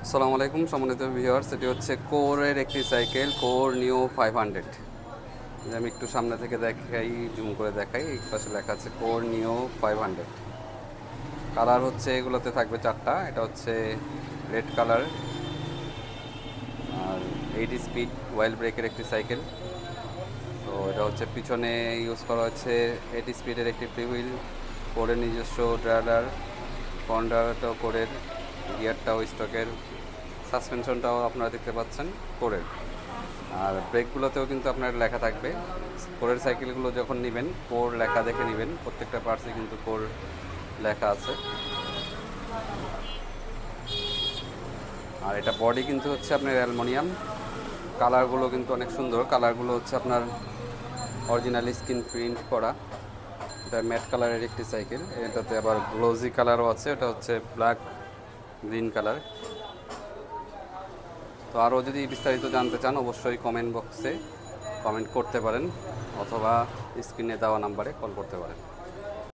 আসসালামু আলাইকুম সম্মানিত ভিউয়ার্স, এটি হচ্ছে কোরের একটি সাইকেল, কোর নিও 500। আমি একটু সামনে থেকে দেখাই, জুম করে দেখাই। এই পাশে লেখা আছে কোর নিও 500। কালার হচ্ছে এগুলোতে থাকবে চারটা। এটা হচ্ছে রেড কালার, আর 80 স্পিড ওয়েল ব্রেকের একটি সাইকেল। তো এটা হচ্ছে পিছনে ইউজ করা হচ্ছে 80 স্পিডের একটি ফ্রি হুইল, কোরের নিজস্ব ড্রাইভার, ফন্ডারটাও কোরের, গিয়ারটাও স্টকের, সাসপেনশনটাও আপনারা দেখতে পাচ্ছেন কোরের। আর ব্রেকগুলোতেও কিন্তু আপনার লেখা থাকবে। কোরের সাইকেলগুলো যখন নেবেন কোর লেখা দেখে নেবেন, প্রত্যেকটা পার্টসে কিন্তু কোর লেখা আছে। আর এটা বডি কিন্তু হচ্ছে আপনার অ্যালুমিনিয়াম। কালারগুলো কিন্তু অনেক সুন্দর। কালারগুলো হচ্ছে আপনার অরিজিনাল স্ক্রিন প্রিন্ট করা। এটা ম্যাট কালারের একটি সাইকেল। এটাতে আবার গ্লোজি কালারও আছে, এটা হচ্ছে ব্ল্যাক গ্রিন কালার। তো আরও যদি বিস্তারিত জানতে চান অবশ্যই কমেন্ট বক্সে কমেন্ট করতে পারেন, অথবা স্ক্রিনে দেওয়া নাম্বারে কল করতে পারেন।